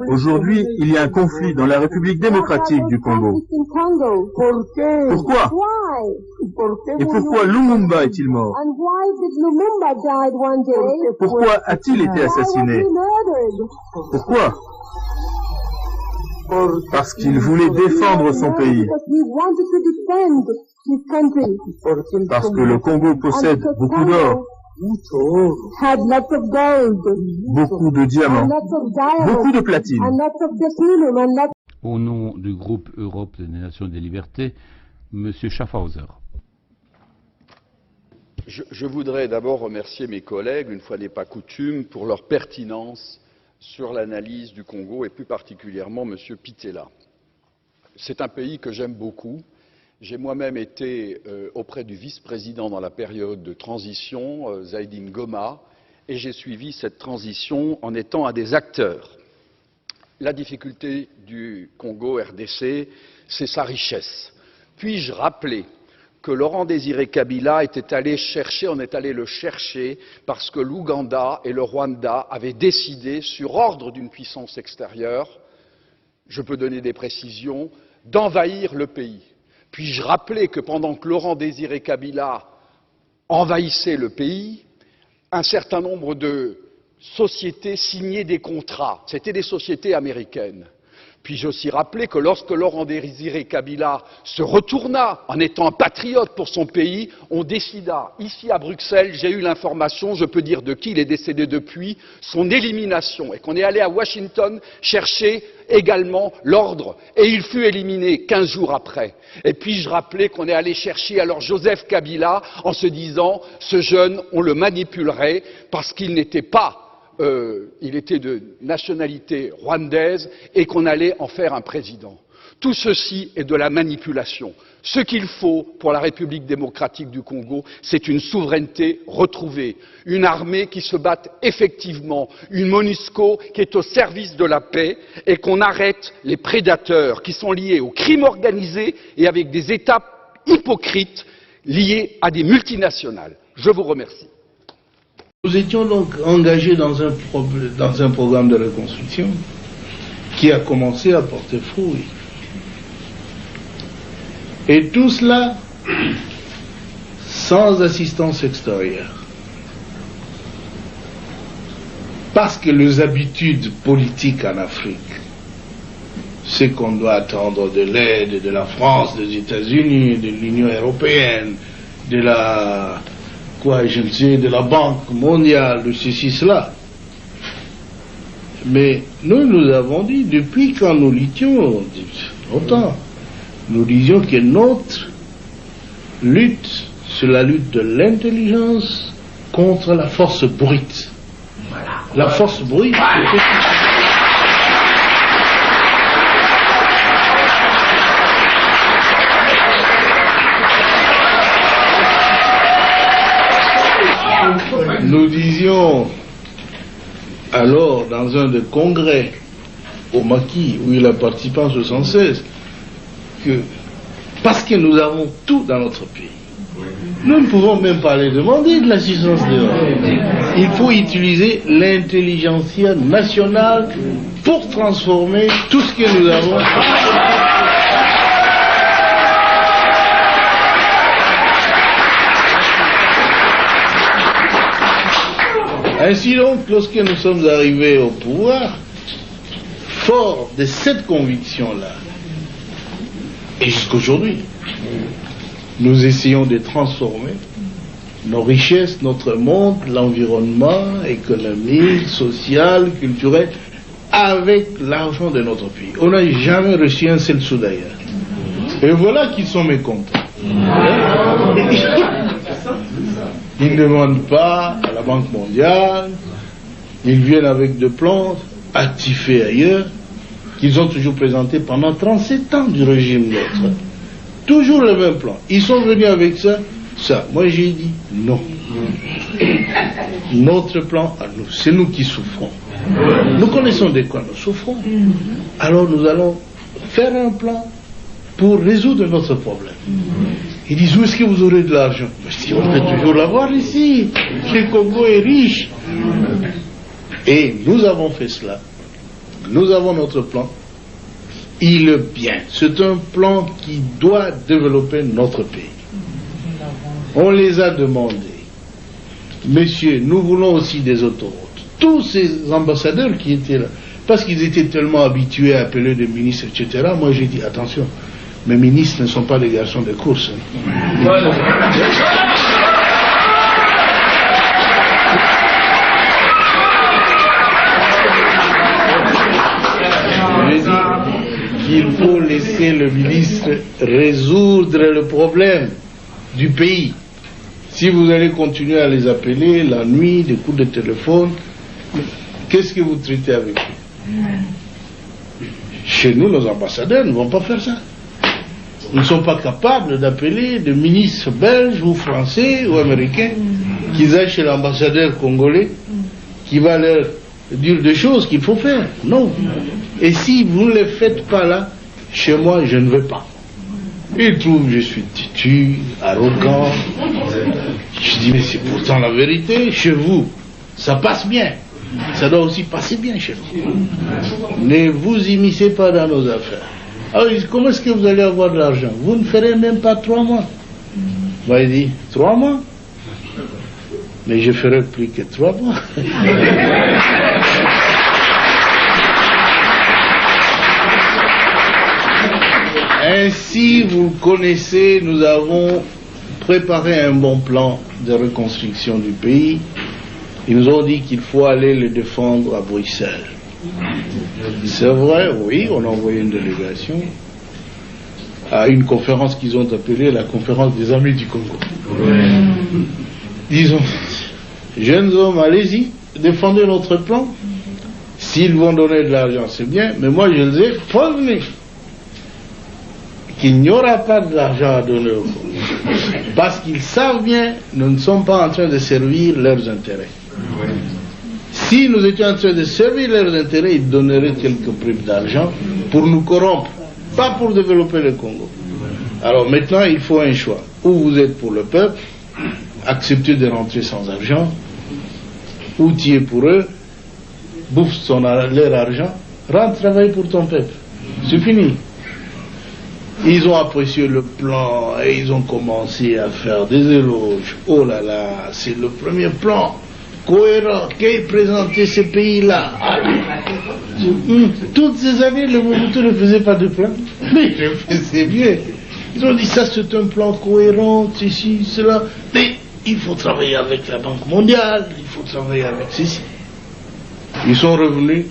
Aujourd'hui, il y a un conflit dans la République démocratique du Congo. Pourquoi? Et pourquoi Lumumba est-il mort? Pourquoi a-t-il été assassiné? Pourquoi? Parce qu'il voulait défendre son pays. Parce que le Congo possède beaucoup d'or, beaucoup de diamants, beaucoup de platine. Au nom du groupe Europe des Nations et des Libertés, M. Schaffhauser. Je voudrais d'abord remercier mes collègues, une fois n'est pas coutume, pour leur pertinence sur l'analyse du Congo et plus particulièrement M. Pittella. C'est un pays que j'aime beaucoup. J'ai moi-même été auprès du vice-président dans la période de transition, Zaïdine Goma, et j'ai suivi cette transition en étant un des acteurs. La difficulté du Congo RDC, c'est sa richesse. Puis-je rappeler que Laurent-Désiré Kabila était allé chercher, on est allé le chercher parce que l'Ouganda et le Rwanda avaient décidé, sur ordre d'une puissance extérieure, je peux donner des précisions, d'envahir le pays. Puis-je rappeler que pendant que Laurent-Désiré Kabila envahissait le pays, un certain nombre de sociétés signaient des contrats. C'était des sociétés américaines. Puis-je aussi rappeler que lorsque Laurent-Désiré Kabila se retourna en étant un patriote pour son pays, on décida, ici à Bruxelles, j'ai eu l'information, je peux dire de qui, il est décédé depuis, son élimination, et qu'on est allé à Washington chercher également l'ordre, et il fut éliminé 15 jours après. Et puis-je rappeler qu'on est allé chercher alors Joseph Kabila en se disant, ce jeune, on le manipulerait parce qu'il n'était pas il était de nationalité rwandaise et qu'on allait en faire un président. Tout ceci est de la manipulation. Ce qu'il faut pour la République démocratique du Congo, c'est une souveraineté retrouvée, une armée qui se batte effectivement, une MONUSCO qui est au service de la paix et qu'on arrête les prédateurs qui sont liés au crime organisé et avec des États hypocrites liés à des multinationales. Je vous remercie. Nous étions donc engagés dans un programme de reconstruction qui a commencé à porter fruit. Et tout cela sans assistance extérieure. Parce que les habitudes politiques en Afrique, c'est qu'on doit attendre de l'aide de la France, des États-Unis, de l'Union européenne, de la Banque mondiale, de ceci, cela. Mais nous avons dit, depuis quand nous luttions, longtemps, nous disions que notre lutte, c'est la lutte de l'intelligence contre la force brute. La force brute, nous disions alors dans un des congrès au Maquis où il a participé en 1976 que parce que nous avons tout dans notre pays, nous ne pouvons même pas les demander de l'assistance dehors. Il faut utiliser l'intelligentsia nationale pour transformer tout ce que nous avons. Ainsi donc, lorsque nous sommes arrivés au pouvoir, fort de cette conviction-là, et jusqu'aujourd'hui, nous essayons de transformer nos richesses, notre monde, l'environnement économique, social, culturel, avec l'argent de notre pays. On n'a jamais reçu un seul sou d'ailleurs. Et voilà qu'ils sont mécontents. Ils ne demandent pas à la Banque mondiale, ils viennent avec des plans actifés ailleurs, qu'ils ont toujours présentés pendant 37 ans du régime nôtre. Toujours le même plan. Ils sont venus avec ça. Moi j'ai dit non. Notre plan à nous, c'est nous qui souffrons. Nous connaissons de quoi nous souffrons. Alors nous allons faire un plan pour résoudre notre problème. Ils disent, où est-ce que vous aurez de l'argent? Si on peut toujours l'avoir ici. Le Congo est riche. Et nous avons fait cela Nous avons notre plan. Il est bien. C'est un plan qui doit développer notre pays. On les a demandés. Messieurs, nous voulons aussi des autoroutes. Tous ces ambassadeurs qui étaient là, parce qu'ils étaient tellement habitués à appeler des ministres, etc., moi j'ai dit, attention, mes ministres ne sont pas des garçons de course. J'ai dit qu'il faut laisser le ministre résoudre le problème du pays. Si vous allez continuer à les appeler la nuit, des coups de téléphone, qu'est-ce que vous traitez avec eux? Chez nous, nos ambassadeurs ne vont pas faire ça. Ils ne sont pas capables d'appeler des ministres belges ou français ou américains qui aillent chez l'ambassadeur congolais qui va leur dire des choses qu'il faut faire. Non. Et si vous ne les faites pas là, chez moi, je ne veux pas. Ils trouvent que je suis têtu, arrogant. Je dis, mais c'est pourtant la vérité. Chez vous, ça passe bien. Ça doit aussi passer bien chez vous. Ne vous immiscez pas dans nos affaires. Alors, comment est-ce que vous allez avoir de l'argent? Vous ne ferez même pas 3 mois. Bah, il dit, 3 mois? Mais je ferai plus que 3 mois. Ainsi, vous connaissez, nous avons préparé un bon plan de reconstruction du pays. Ils nous ont dit qu'il faut aller le défendre à Bruxelles. C'est vrai, oui, on a envoyé une délégation à une conférence qu'ils ont appelée la conférence des amis du Congo. Disons, jeunes hommes, allez-y, défendez notre plan. S'ils vont donner de l'argent, c'est bien, mais moi je les ai prévenus qu'il n'y aura pas de l'argent à donner au Congo. Parce qu'ils savent bien, nous ne sommes pas en train de servir leurs intérêts. Si nous étions en train de servir leurs intérêts, ils donneraient quelques primes d'argent pour nous corrompre, pas pour développer le Congo. Alors maintenant, il faut un choix. Ou vous êtes pour le peuple, acceptez de rentrer sans argent, ou tu es pour eux, bouffe leur argent, rentre travailler pour ton peuple. C'est fini. Ils ont apprécié le plan et ils ont commencé à faire des éloges. Oh là là, c'est le premier plan cohérent qu'ait présenté ce pays-là. Toutes ces années, le Mobutu ne faisait pas de plan. Mais je faisais bien. Ils ont dit ça, c'est un plan cohérent, ceci, cela. Mais il faut travailler avec la Banque mondiale, il faut travailler avec ceci. Ils sont revenus,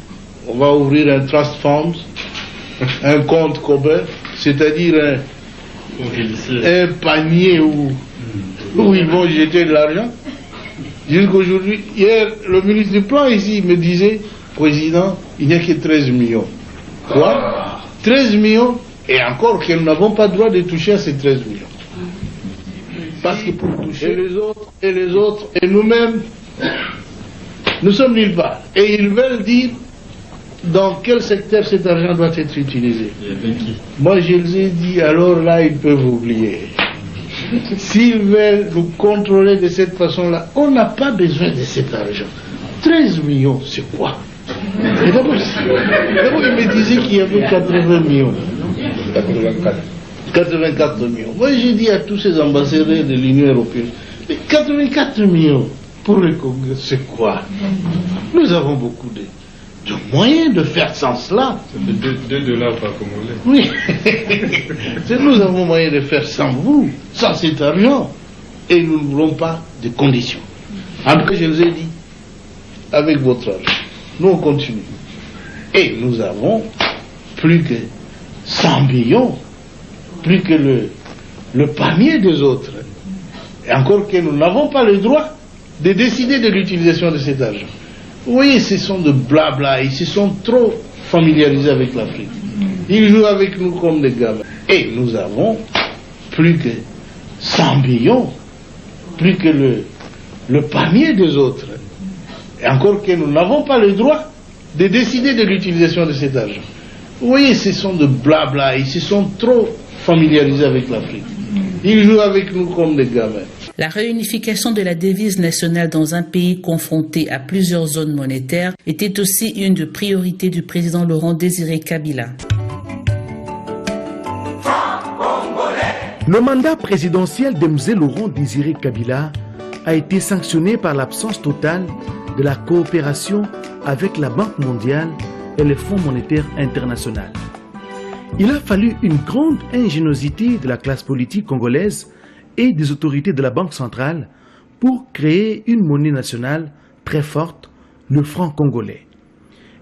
on va ouvrir un trust fund, un compte Cobert, c'est-à-dire un panier où ils vont jeter de l'argent. Jusqu'aujourd'hui, hier, le ministre du Plan ici me disait, Président, il n'y a que 13 millions. Quoi? 13 millions, et encore que nous n'avons pas le droit de toucher à ces 13 millions. Parce que pour toucher les autres, et nous-mêmes, nous sommes nulle part. Et ils veulent dire dans quel secteur cet argent doit être utilisé. Moi, je les ai dit, alors là, ils peuvent oublier. S'ils veulent nous contrôler de cette façon-là, on n'a pas besoin de cet argent. 13 millions, c'est quoi? Et d'abord, il me disait qu'il y avait 80 millions. 84 millions. Moi, j'ai dit à tous ces ambassadeurs de l'Union européenne, 84 millions pour le Congo, c'est quoi? Nous avons beaucoup de moyens de faire sans cela. C'est $2 par Congolais. Oui. Nous avons moyen de faire sans vous, sans cet argent. Et nous ne voulons pas de conditions. En tout cas, je les ai dit, avec votre argent, nous on continue. Et nous avons plus que 100 millions, plus que le panier des autres. Et encore que nous n'avons pas le droit de décider de l'utilisation de cet argent. Vous voyez, ce sont de blabla, ils se sont trop familiarisés avec l'Afrique. Ils jouent avec nous comme des gamins. Et nous avons plus que 100 millions, plus que le panier des autres. Et encore que nous n'avons pas le droit de décider de l'utilisation de cet argent. Vous voyez, ce sont de blabla, ils se sont trop familiarisés avec l'Afrique. Ils jouent avec nous comme des gamins. La réunification de la devise nationale dans un pays confronté à plusieurs zones monétaires était aussi une des priorités du président Laurent Désiré Kabila. Le mandat présidentiel de M. Laurent Désiré Kabila a été sanctionné par l'absence totale de la coopération avec la Banque mondiale et le Fonds monétaire international. Il a fallu une grande ingéniosité de la classe politique congolaise et des autorités de la Banque centrale pour créer une monnaie nationale très forte, le franc congolais.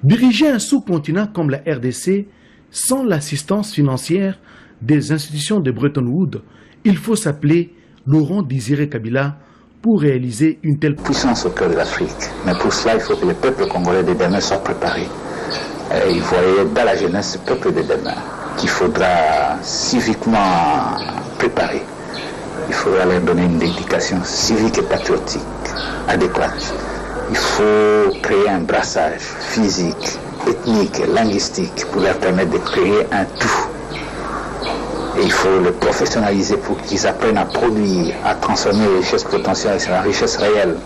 Diriger un sous-continent comme la RDC sans l'assistance financière des institutions de Bretton Woods, il faut s'appeler Laurent Désiré Kabila pour réaliser une telle puissance au cœur de l'Afrique. Mais pour cela, il faut que le peuple congolais de demain soit préparé. Il faut aller dans la jeunesse du peuple de demain, qu'il faudra civiquement préparer. Il faudra leur donner une éducation civique et patriotique adéquate. Il faut créer un brassage physique, ethnique et linguistique pour leur permettre de créer un tout. Et il faut le professionnaliser pour qu'ils apprennent à produire, à transformer les richesses potentielles en richesses réelles.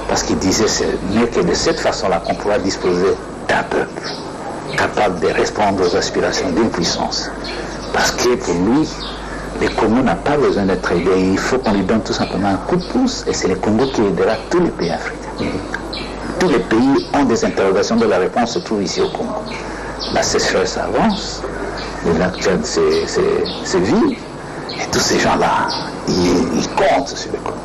Parce qu'il disait c'est mieux que de cette façon-là qu'on pourra disposer d'un peuple capable de répondre aux aspirations d'une puissance. Parce que pour lui, le Congo n'a pas besoin d'être aidé, il faut qu'on lui donne tout simplement un coup de pouce et c'est le Congo qui aidera tous les pays africains. Tous les pays ont des interrogations de la réponse se trouve ici au Congo. La sécheresse avance, le lac Tchad c'est vide et tous ces gens-là, ils comptent sur le Congo.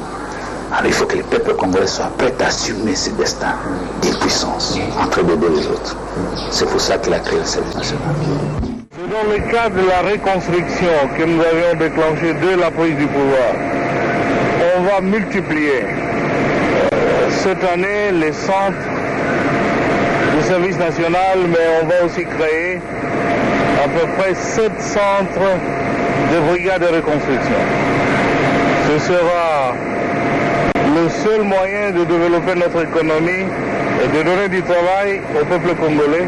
Alors il faut que le peuple congolais soit prêt à assumer ce destin d'impuissance entre les deux et les autres. C'est pour ça qu'il a créé le service national. Dans le cadre de la reconstruction que nous avions déclenchée dès la prise du pouvoir, on va multiplier cette année les centres du service national, mais on va aussi créer à peu près 7 centres de brigades de reconstruction. Ce sera le seul moyen de développer notre économie et de donner du travail au peuple congolais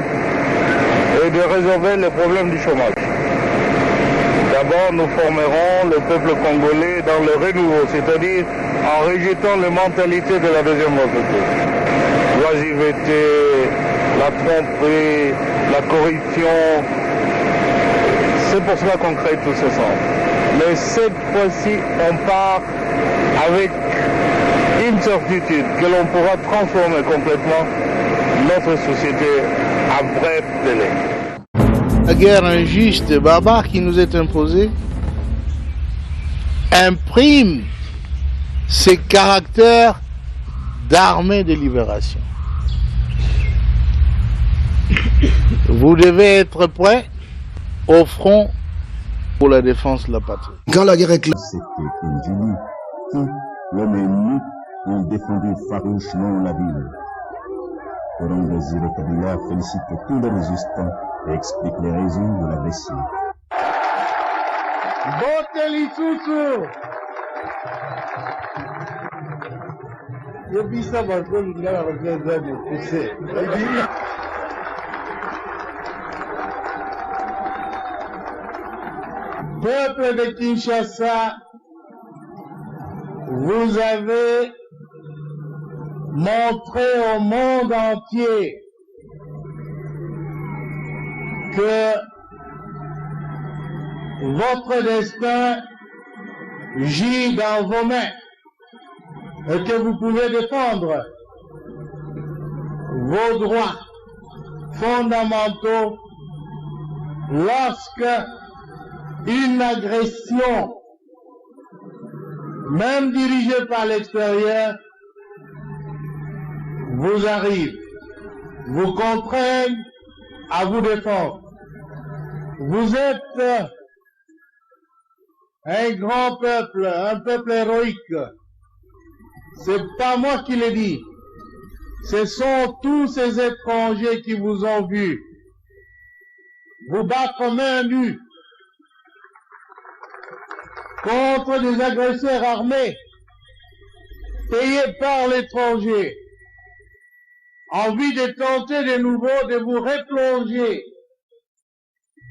et de résolver les problèmes du chômage. D'abord, nous formerons le peuple congolais dans le renouveau, c'est-à-dire en rejetant les mentalités de la deuxième République. L'oisiveté, la tromperie, la corruption, c'est pour cela qu'on crée tous ces centres. Mais cette fois-ci, on part avec une certitude que l'on pourra transformer complètement notre société à bref délai. La guerre injuste et barbare qui nous est imposée imprime ses caractères d'armée de libération. Vous devez être prêts au front pour la défense de la patrie. Quand la guerre est claire, c'était Kinjili qui, l'homme et nous, ont défendu farouchement la ville. Laurent Désiré Kabila félicite tous les résistants et explique les raisons de l'agression. Peuple de Kinshasa, vous avez montré au monde entier que votre destin gît dans vos mains et que vous pouvez défendre vos droits fondamentaux lorsque une agression, même dirigée par l'extérieur, vous arrive, vous contraigne à vous défendre. Vous êtes un grand peuple, un peuple héroïque. C'est pas moi qui le dis. Ce sont tous ces étrangers qui vous ont vu vous battre main nue contre des agresseurs armés payés par l'étranger, envie de tenter de nouveau de vous replonger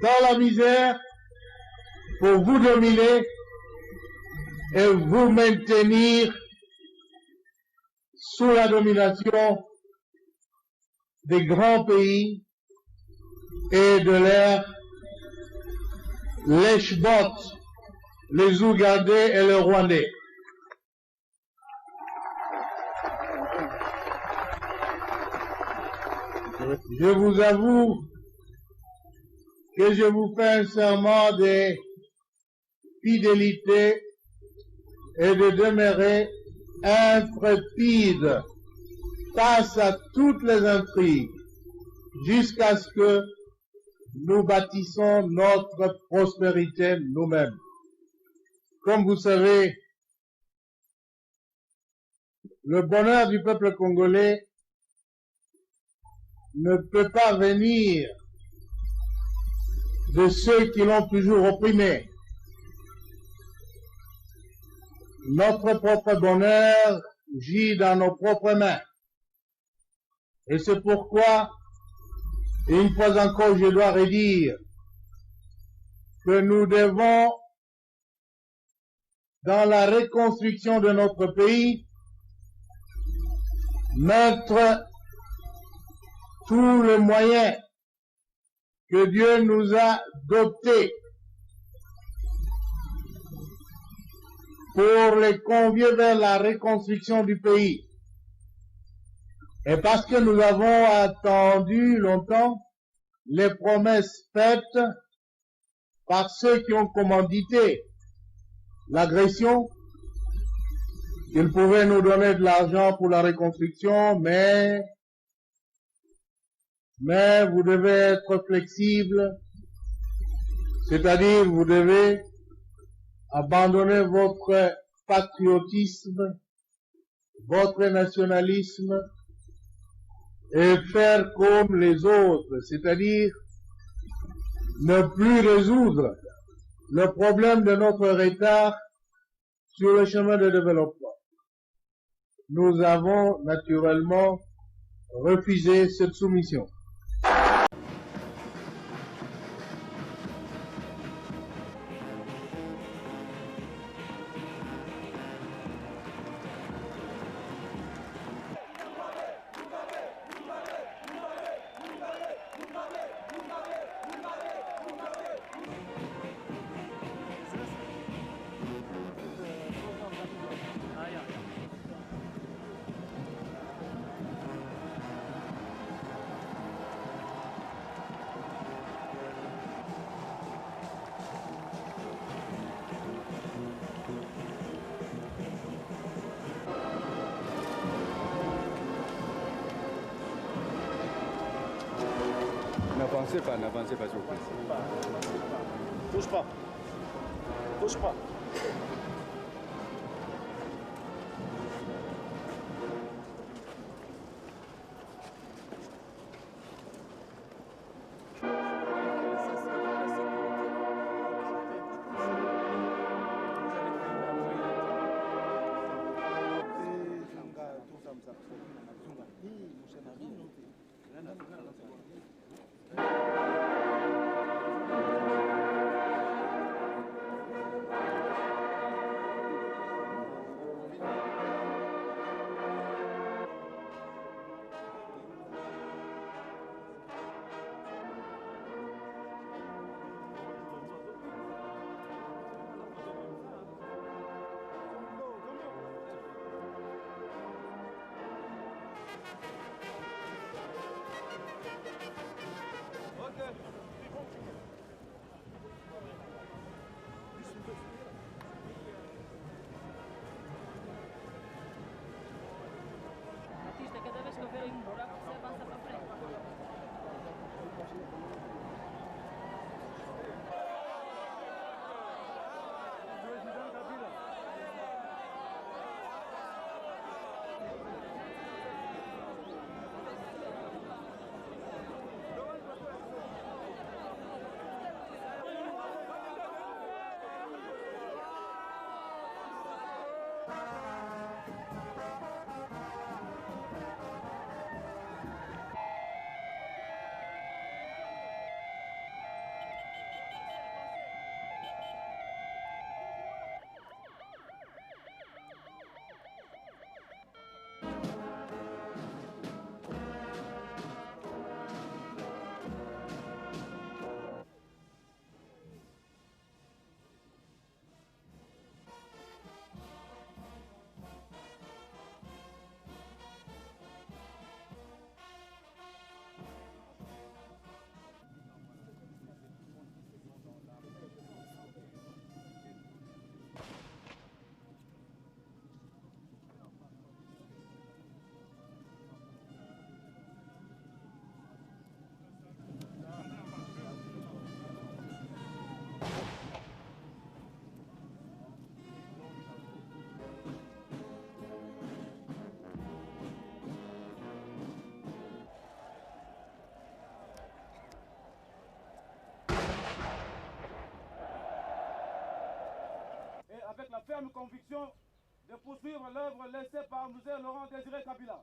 dans la misère pour vous dominer et vous maintenir sous la domination des grands pays et de leurs lèche-bottes, les Ougandais et les Rwandais. Je vous avoue que je vous fais un serment de fidélité et de demeurer intrépide face à toutes les intrigues jusqu'à ce que nous bâtissons notre prospérité nous-mêmes. Comme vous savez, le bonheur du peuple congolais ne peut pas venir de ceux qui l'ont toujours opprimé. Notre propre bonheur gît dans nos propres mains. Et c'est pourquoi, une fois encore, je dois redire que nous devons, dans la reconstruction de notre pays, mettre tous les moyens que Dieu nous a dotés pour les convier vers la reconstruction du pays. Et parce que nous avons attendu longtemps les promesses faites par ceux qui ont commandité l'agression, qu'ils pouvaient nous donner de l'argent pour la reconstruction, mais vous devez être flexible, c'est-à-dire vous devez abandonner votre patriotisme, votre nationalisme et faire comme les autres, c'est-à-dire ne plus résoudre le problème de notre retard sur le chemin de développement. Nous avons naturellement refusé cette soumission. N'avancez pas, s'il vous plaît. Touche pas. Touche pas. avec la ferme conviction de poursuivre l'œuvre laissée par Mzee Laurent Désiré Kabila.